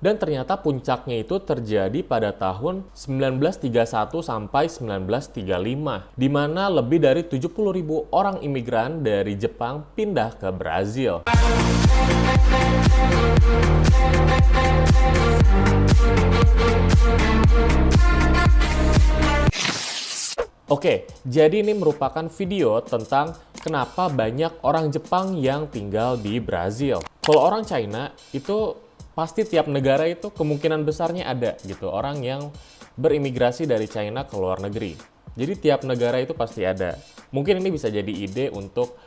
Dan ternyata puncaknya itu terjadi pada tahun 1931 sampai 1935, di mana lebih dari 70.000 orang imigran dari Jepang pindah ke Brazil. Oke, jadi ini merupakan video tentang kenapa banyak orang Jepang yang tinggal di Brazil. Kalau orang China itu pasti tiap negara itu kemungkinan besarnya ada gitu orang yang berimigrasi dari China ke luar negeri. Jadi tiap negara itu pasti ada. Mungkin ini bisa jadi ide untuk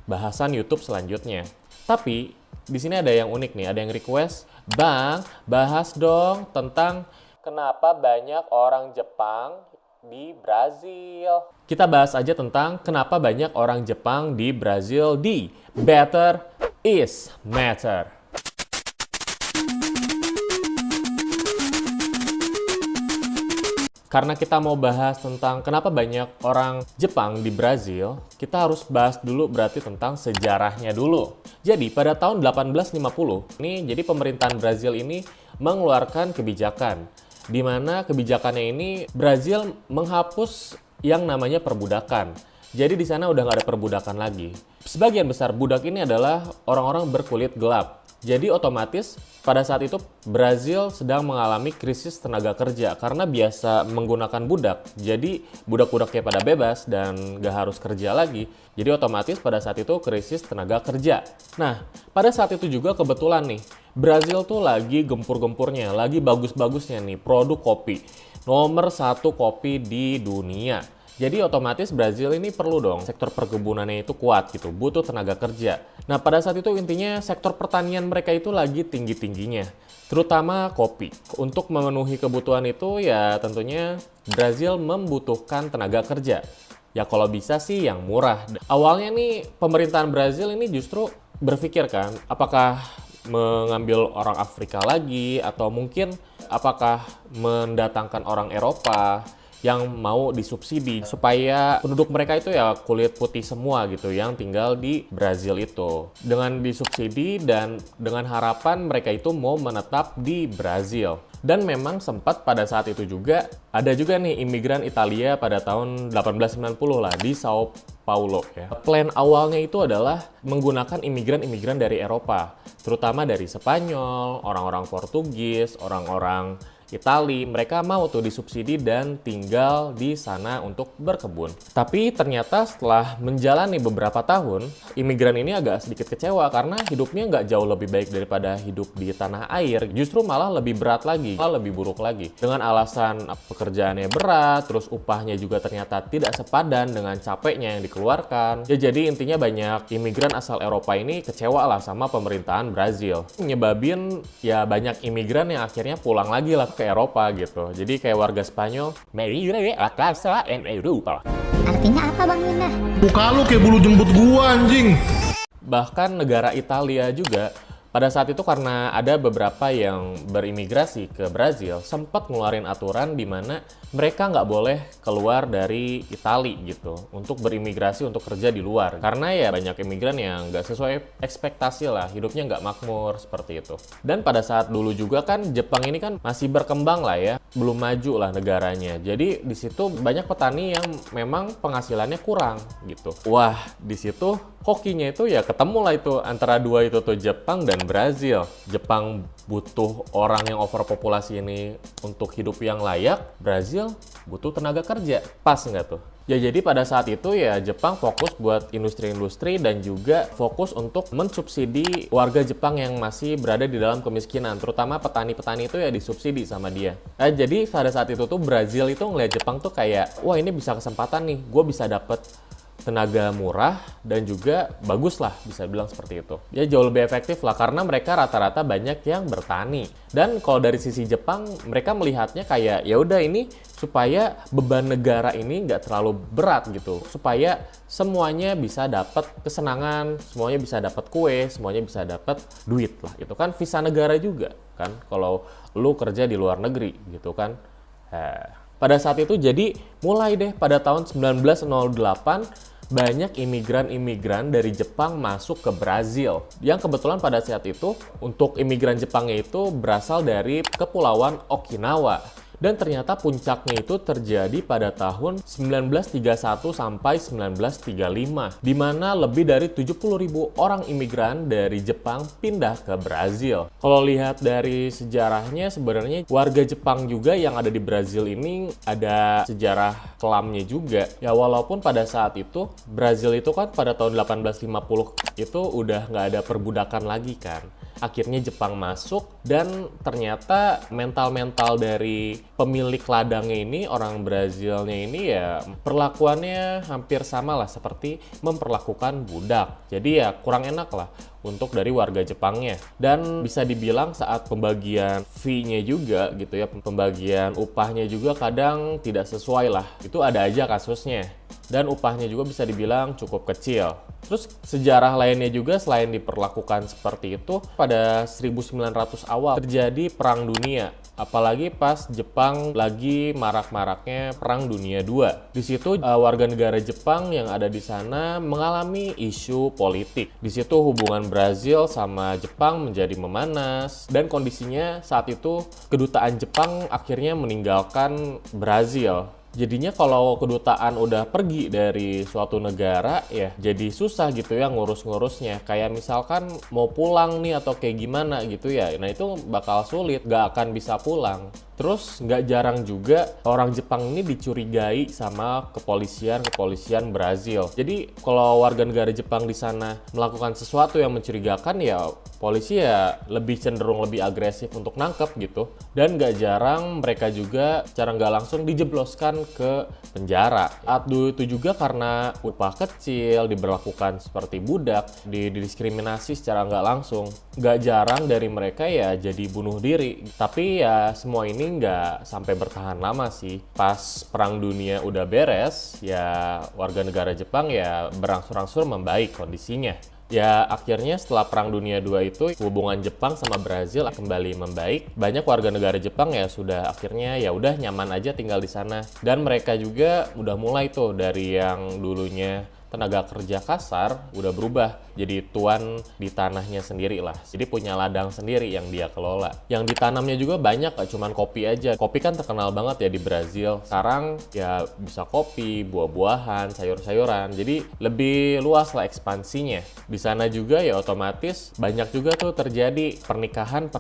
bahasan YouTube selanjutnya. Tapi di sini ada yang unik nih, ada yang request, "Bang, bahas dong tentang kenapa banyak orang Jepang di Brazil." Kita bahas aja tentang kenapa banyak orang Jepang di Brazil di Better is Matter. Karena kita mau bahas tentang kenapa banyak orang Jepang di Brazil, kita harus bahas dulu berarti tentang sejarahnya dulu. Jadi pada tahun 1850, jadi pemerintahan Brazil ini mengeluarkan kebijakan di mana kebijakannya ini Brazil menghapus yang namanya perbudakan. Jadi di sana udah nggak ada perbudakan lagi. Sebagian besar budak ini adalah orang-orang berkulit gelap. Jadi otomatis pada saat itu Brazil sedang mengalami krisis tenaga kerja karena biasa menggunakan budak. Jadi budak-budaknya pada bebas dan nggak harus kerja lagi. Jadi otomatis pada saat itu krisis tenaga kerja. Nah, pada saat itu juga kebetulan nih, Brazil tuh lagi gempur-gempurnya, lagi bagus-bagusnya nih produk kopi. Nomor 1 kopi di dunia. Jadi otomatis Brazil ini perlu dong sektor perkebunannya itu kuat gitu, butuh tenaga kerja. Nah pada saat itu intinya sektor pertanian mereka itu lagi tinggi-tingginya, terutama kopi. Untuk memenuhi kebutuhan itu ya tentunya Brazil membutuhkan tenaga kerja. Ya kalau bisa sih yang murah. Awalnya nih pemerintahan Brazil ini justru berpikir kan, apakah mengambil orang Afrika lagi atau mungkin apakah mendatangkan orang Eropa yang mau disubsidi supaya penduduk mereka itu ya kulit putih semua gitu yang tinggal di Brazil itu. Dengan disubsidi dan dengan harapan mereka itu mau menetap di Brazil. Dan memang sempat pada saat itu juga ada juga nih imigran Italia pada tahun 1890 lah di Sao Paulo ya. Plan awalnya itu adalah menggunakan imigran-imigran dari Eropa, terutama dari Spanyol, orang-orang Portugis, orang-orang Itali, mereka mau tuh disubsidi dan tinggal di sana untuk berkebun. Tapi ternyata setelah menjalani beberapa tahun, imigran ini agak sedikit kecewa karena hidupnya nggak jauh lebih baik daripada hidup di tanah air. Justru malah lebih berat lagi, malah lebih buruk lagi. Dengan alasan pekerjaannya berat, terus upahnya juga ternyata tidak sepadan dengan capeknya yang dikeluarkan. Ya jadi intinya banyak imigran asal Eropa ini kecewa lah sama pemerintahan Brazil. Nyebabin ya banyak imigran yang akhirnya pulang lagi lah ke Eropa gitu. Jadi kayak warga Spanyol, Artinya apa Bang Winda? Muka lu kayak bulu jembut gua anjing. bahkan negara Italia juga pada saat itu karena ada beberapa yang berimigrasi ke Brazil sempat ngeluarin aturan di mana mereka nggak boleh keluar dari Italia gitu untuk berimigrasi untuk kerja di luar karena ya banyak imigran yang nggak sesuai ekspektasi lah, hidupnya nggak makmur seperti itu. Dan pada saat dulu juga kan Jepang ini kan masih berkembang lah ya, belum maju lah negaranya, jadi di situ banyak petani yang memang penghasilannya kurang gitu. Wah, di situ hokinya itu ya ketemu lah itu antara dua itu tuh, Jepang dan Brazil. Jepang butuh orang yang overpopulasi ini untuk hidup yang layak, Brazil butuh tenaga kerja. Pas nggak tuh? Ya jadi pada saat itu ya Jepang fokus buat industri-industri dan juga fokus untuk mensubsidi warga Jepang yang masih berada di dalam kemiskinan, terutama petani-petani itu ya disubsidi sama dia. Nah, jadi pada saat itu tuh Brazil itu ngeliat Jepang tuh kayak, wah ini bisa kesempatan nih, gue bisa dapet tenaga murah dan juga bagus lah, bisa bilang seperti itu. Ya jauh lebih efektif lah karena mereka rata-rata banyak yang bertani. Dan kalau dari sisi Jepang, mereka melihatnya kayak ya udah ini supaya beban negara ini nggak terlalu berat gitu, supaya semuanya bisa dapat kesenangan, semuanya bisa dapat kue, semuanya bisa dapat duit lah. Itu kan visa negara juga kan kalau lu kerja di luar negeri gitu kan. Pada saat itu jadi mulai deh pada tahun 1908 banyak imigran-imigran dari Jepang masuk ke Brazil. Yang kebetulan pada saat itu, untuk imigran Jepangnya itu berasal dari Kepulauan Okinawa. Dan ternyata puncaknya itu terjadi pada tahun 1931 sampai 1935, di mana lebih dari 70.000 orang imigran dari Jepang pindah ke Brazil. Kalau lihat dari sejarahnya, sebenarnya warga Jepang juga yang ada di Brazil ini ada sejarah kelamnya juga. Ya walaupun pada saat itu, Brazil itu kan pada tahun 1850 itu udah nggak ada perbudakan lagi kan. Akhirnya Jepang masuk dan ternyata mental-mental dari pemilik ladangnya ini, orang Brazilnya ini ya perlakuannya hampir sama lah seperti memperlakukan budak. Jadi ya kurang enak lah untuk dari warga Jepangnya. Dan bisa dibilang saat pembagian fee-nya juga gitu ya, pembagian upahnya juga kadang tidak sesuai lah. Itu ada aja kasusnya. Dan upahnya juga bisa dibilang cukup kecil. Terus sejarah lainnya juga selain diperlakukan seperti itu, pada 1900 awal terjadi Perang Dunia. Apalagi pas Jepang lagi marak-maraknya Perang Dunia II. Di situ warga negara Jepang yang ada di sana mengalami isu politik. Di situ hubungan Brazil sama Jepang menjadi memanas dan kondisinya saat itu kedutaan Jepang akhirnya meninggalkan Brazil. Jadinya kalau kedutaan udah pergi dari suatu negara ya jadi susah gitu ya ngurus-ngurusnya. Kayak misalkan mau pulang nih atau kayak gimana gitu ya. Nah itu bakal sulit, gak akan bisa pulang. Terus nggak jarang juga orang Jepang ini dicurigai sama kepolisian Brazil. Jadi kalau warga negara Jepang di sana melakukan sesuatu yang mencurigakan ya polisi ya lebih cenderung lebih agresif untuk nangkep gitu. Dan nggak jarang mereka juga secara nggak langsung dijebloskan ke penjara. Saat dulu itu juga karena upah kecil, diberlakukan seperti budak, didiskriminasi secara nggak langsung. Nggak jarang dari mereka ya jadi bunuh diri. Tapi ya semua ini nggak sampai bertahan lama sih. Pas Perang Dunia udah beres, ya warga negara Jepang ya berangsur-angsur membaik kondisinya. Ya akhirnya setelah Perang Dunia II itu hubungan Jepang sama Brazil kembali membaik. Banyak warga negara Jepang ya sudah akhirnya ya udah nyaman aja tinggal di sana. Dan mereka juga udah mulai tuh dari yang dulunya tenaga kerja kasar udah berubah jadi tuan di tanahnya sendiri lah. Jadi punya ladang sendiri yang dia kelola. Yang ditanamnya juga banyak, gak cuman kopi aja. Kopi kan terkenal banget ya di Brazil. Sekarang ya bisa kopi, buah-buahan, sayur-sayuran. Jadi lebih luas lah ekspansinya. Di sana juga ya otomatis banyak juga tuh terjadi pernikahan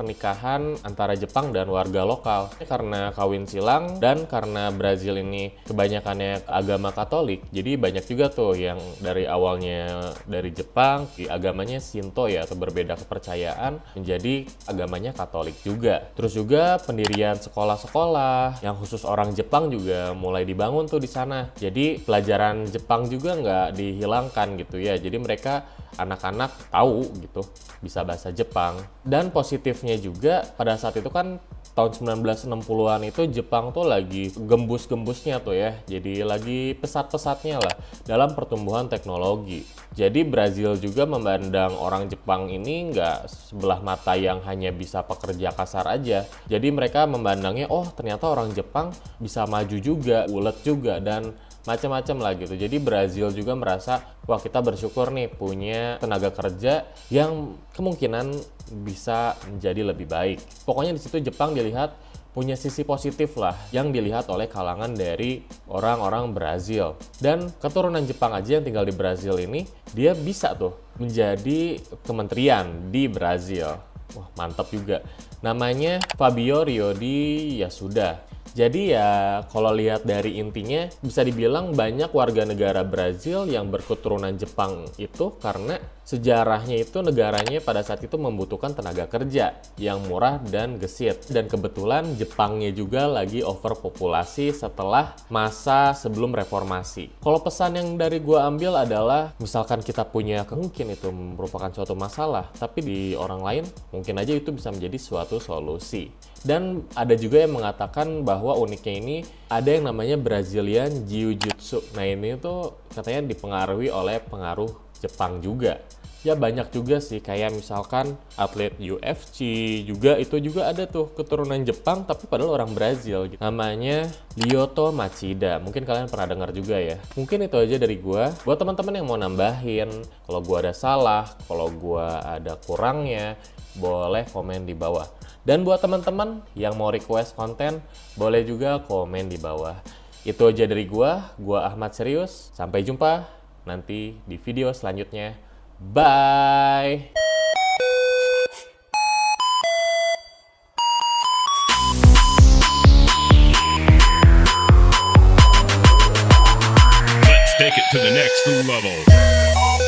antara Jepang dan warga lokal. Karena kawin silang dan karena Brazil ini kebanyakannya agama Katolik, jadi banyak juga tuh yang dari awalnya dari Jepang, di agamanya Shinto ya atau berbeda kepercayaan menjadi agamanya Katolik juga. Terus juga pendirian sekolah-sekolah yang khusus orang Jepang juga mulai dibangun tuh di sana. Jadi pelajaran Jepang juga nggak dihilangkan gitu ya. Jadi mereka anak-anak tahu gitu bisa bahasa Jepang. Dan positifnya juga pada saat itu kan tahun 1960-an itu Jepang tuh lagi gembus-gembusnya tuh ya. Jadi lagi pesat-pesatnya lah dalam pertumbuhan teknologi. Jadi Brazil juga memandang orang Jepang ini nggak sebelah mata yang hanya bisa pekerja kasar aja. Jadi mereka memandangnya, oh ternyata orang Jepang bisa maju juga, ulet juga, dan macam-macam lah gitu. Jadi Brazil juga merasa, wah kita bersyukur nih punya tenaga kerja yang kemungkinan bisa menjadi lebih baik. Pokoknya di situ Jepang dilihat punya sisi positif lah yang dilihat oleh kalangan dari orang-orang Brazil. Dan keturunan Jepang aja yang tinggal di Brazil ini, dia bisa tuh menjadi kementerian di Brazil. Wah mantap juga. Namanya Fabio Riodi Yasuda. Jadi ya kalau lihat dari intinya bisa dibilang banyak warga negara Brazil yang berketurunan Jepang itu karena sejarahnya itu negaranya pada saat itu membutuhkan tenaga kerja yang murah dan gesit. Dan kebetulan Jepangnya juga lagi overpopulasi setelah masa sebelum reformasi. Kalau pesan yang dari gua ambil adalah misalkan kita punya mungkin itu merupakan suatu masalah, tapi di orang lain mungkin aja itu bisa menjadi suatu solusi. Dan ada juga yang mengatakan bahwa uniknya ini ada yang namanya Brazilian Jiu-Jitsu. Nah ini tuh katanya dipengaruhi oleh pengaruh Jepang juga. Ya banyak juga sih, kayak misalkan atlet UFC juga, itu juga ada tuh keturunan Jepang tapi padahal orang Brazil gitu. Namanya Lyoto Machida, mungkin kalian pernah dengar juga ya. Mungkin itu aja dari gua. Buat teman-teman yang mau nambahin, kalau gua ada salah, kalau gua ada kurangnya, boleh komen di bawah. Dan buat teman-teman yang mau request konten, boleh juga komen di bawah. Itu aja dari gua Ahmad Serius. Sampai jumpa nanti di video selanjutnya. Bye! Let's take it to the next level.